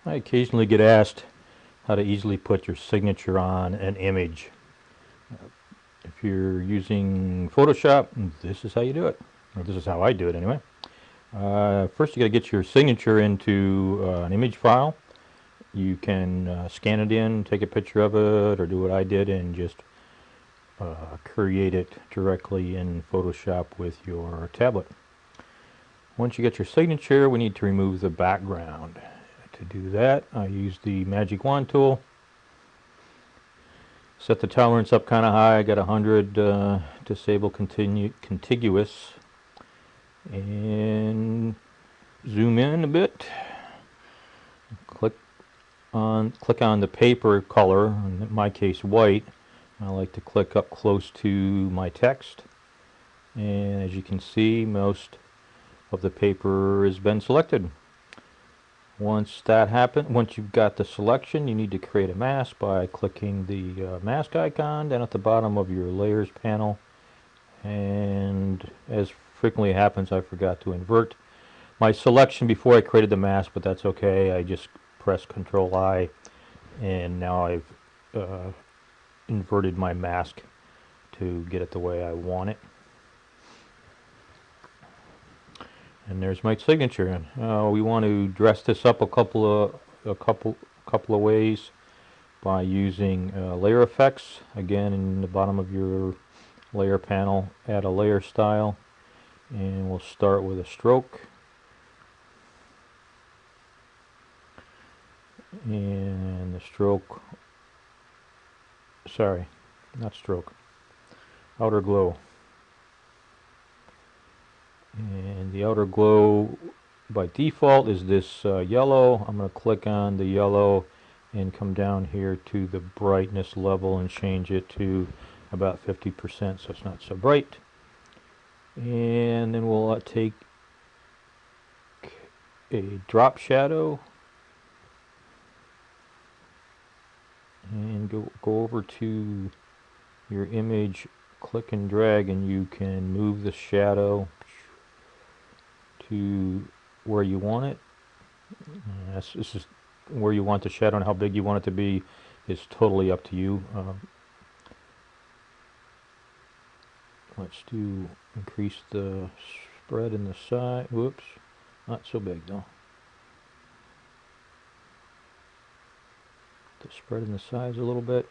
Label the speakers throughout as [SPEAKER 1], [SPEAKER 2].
[SPEAKER 1] I occasionally get asked how to easily put your signature on an image. If you're using Photoshop, this is how you do it. Or this is how I do it anyway. First you got to get your signature into an image file. You can scan it in, take a picture of it, or do what I did and just create it directly in Photoshop with your tablet. Once you get your signature, we need to remove the background. To do that, I use the magic wand tool. Set the tolerance up kind of high. I got 100 disable contiguous, and zoom in a bit. Click on the paper color, in my case white. I like to click up close to my text, and as you can see, most of the paper has been selected. Once you've got the selection, you need to create a mask by clicking the mask icon down at the bottom of your layers panel. And as frequently happens, I forgot to invert my selection before I created the mask, but that's okay. I just press Control I, and now I've inverted my mask to get it the way I want it. And there's my signature. We want to dress this up a couple of ways by using layer effects. Again, in the bottom of your layer panel, add a layer style, and we'll start with a stroke. And the stroke, sorry, not stroke, outer glow. And the outer glow by default is this yellow. I'm going to click on the yellow and come down here to the brightness level and change it to about 50% so it's not so bright. And then we'll take a drop shadow and go over to your image, click and drag, and you can move the shadow to where you want it. This is where you want the shadow, and how big you want it to be is totally up to you. Let's increase the spread in the side. Whoops, not so big though. The spread in the sides a little bit.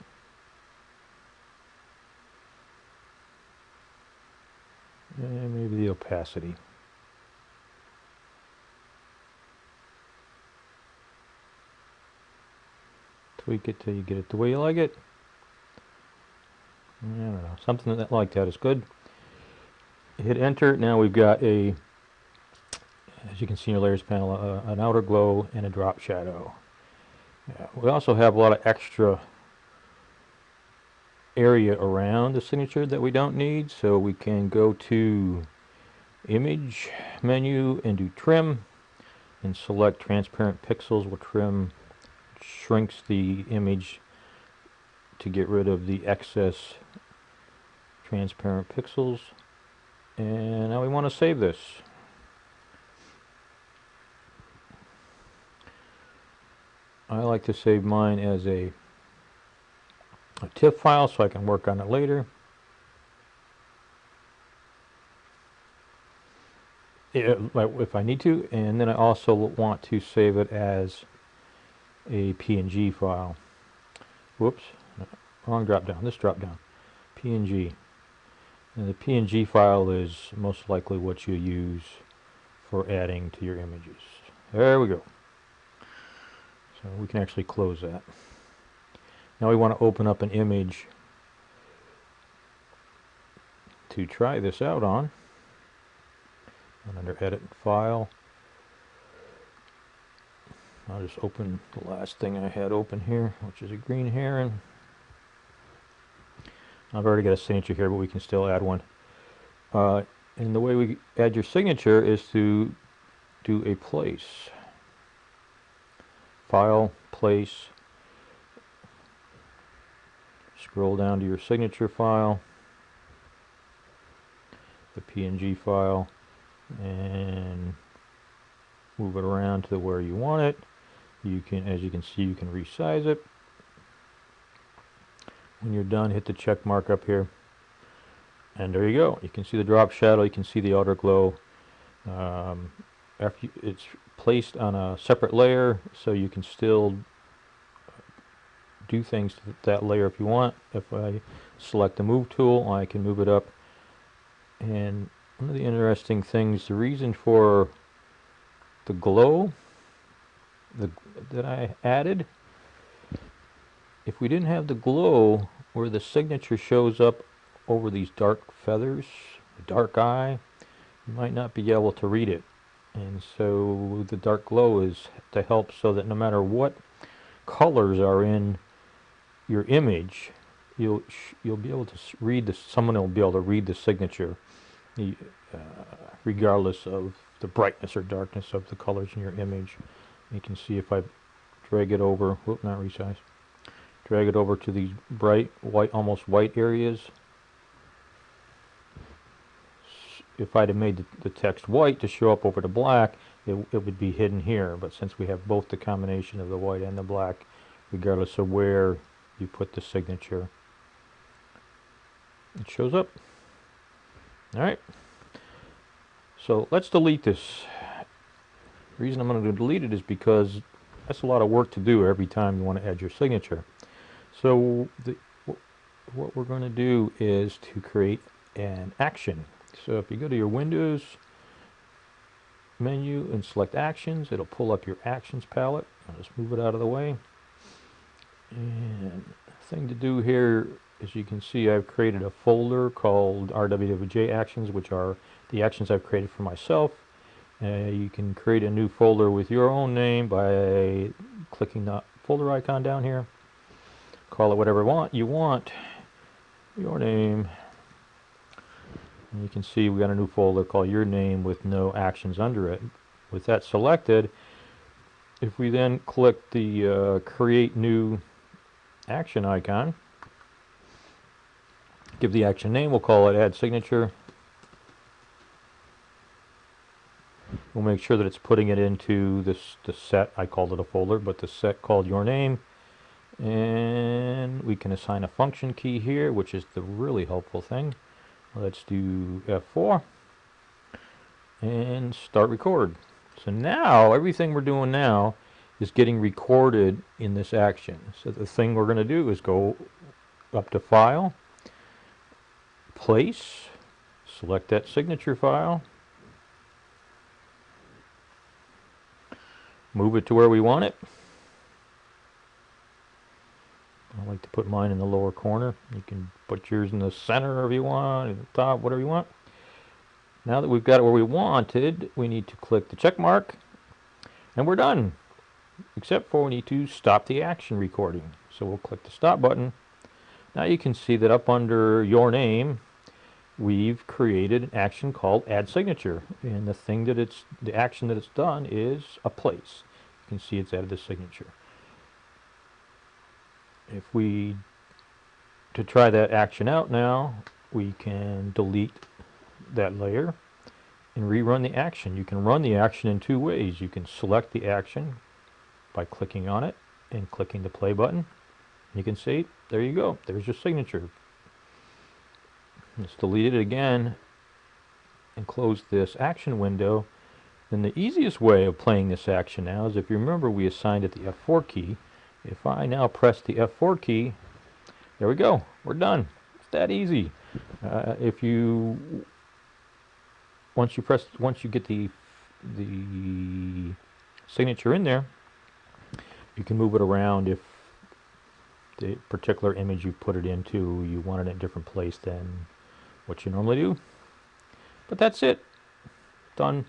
[SPEAKER 1] And maybe the opacity. Tweak it till you get it the way you like it. I don't know, something like that is good. Hit enter. Now we've got as you can see in your layers panel, an outer glow and a drop shadow. We also have a lot of extra area around the signature that we don't need, so we can go to image menu and do trim and select transparent pixels. Will trim shrinks the image to get rid of the excess transparent pixels. And now we want to save this. I like to save mine as a TIFF file so I can work on it later. If I need to, and then I also want to save it as a PNG file. Whoops, wrong drop down, this drop down. PNG. And the PNG file is most likely what you use for adding to your images. There we go. So we can actually close that. Now we want to open up an image to try this out on. And under Edit File, I'll just open the last thing I had open here, which is a green heron. I've already got a signature here, but we can still add one. And the way we add your signature is to do a place. File, place. Scroll down to your signature file, the PNG file, and move it around to where you want it. You can, as you can see, you can resize it. When you're done, hit the check mark up here, and there you go. You can see the drop shadow, you can see the outer glow. After it's placed on a separate layer, so you can still do things to that layer if you want. If I select the move tool, I can move it up. And one of the interesting things, the reason for the glow that I added, if we didn't have the glow where the signature shows up over these dark feathers, the dark eye, you might not be able to read it. And so the dark glow is to help so that no matter what colors are in your image, you'll be able to read the, someone will be able to read the signature, regardless of the brightness or darkness of the colors in your image. You can see if I drag it over, whoop, not resize, drag it over to these bright white, almost white areas. If I'd have made the text white to show up over the black, it would be hidden here. But since we have both the combination of the white and the black, regardless of where you put the signature, it shows up. Alright, so let's delete this. The reason I'm going to delete it is because that's a lot of work to do every time you want to add your signature. So what we're going to do is to create an action. So if you go to your Windows menu and select Actions, it'll pull up your Actions palette. I'll just move it out of the way. And the thing to do here, as you can see, I've created a folder called RWWJ Actions, which are the actions I've created for myself. You can create a new folder with your own name by clicking the folder icon down here. Call it whatever you want, your name. And you can see we got a new folder called Your Name with no actions under it. With that selected, if we then click the Create New Action icon, give the action name, we'll call it Add Signature. We'll make sure that it's putting it into the set, I called it a folder, but the set called Your Name. And we can assign a function key here, which is the really helpful thing. Let's do F4 and start record. So now everything we're doing now is getting recorded in this action. So the thing we're going to do is go up to File, Place, select that signature file, move it to where we want it. I like to put mine in the lower corner. You can put yours in the center if you want, at the top, whatever you want. Now that we've got it where we wanted, we need to click the check mark, and we're done. Except for we need to stop the action recording. So we'll click the stop button. Now you can see that up under Your Name, we've created an action called Add Signature. And the action that it's done is a place. You can see it's added the signature. If we, to try that action out now, we can delete that layer and rerun the action. You can run the action in two ways. You can select the action by clicking on it and clicking the play button. You can see, there you go, there's your signature. Let's delete it again and close this action window. Then the easiest way of playing this action now is, if you remember, we assigned it the F4 key. If I now press the F4 key, there we go, we're done. It's that easy. Once you get the signature in there, you can move it around if the particular image you put it into, you want it in a different place than what you normally do. But that's it. Done.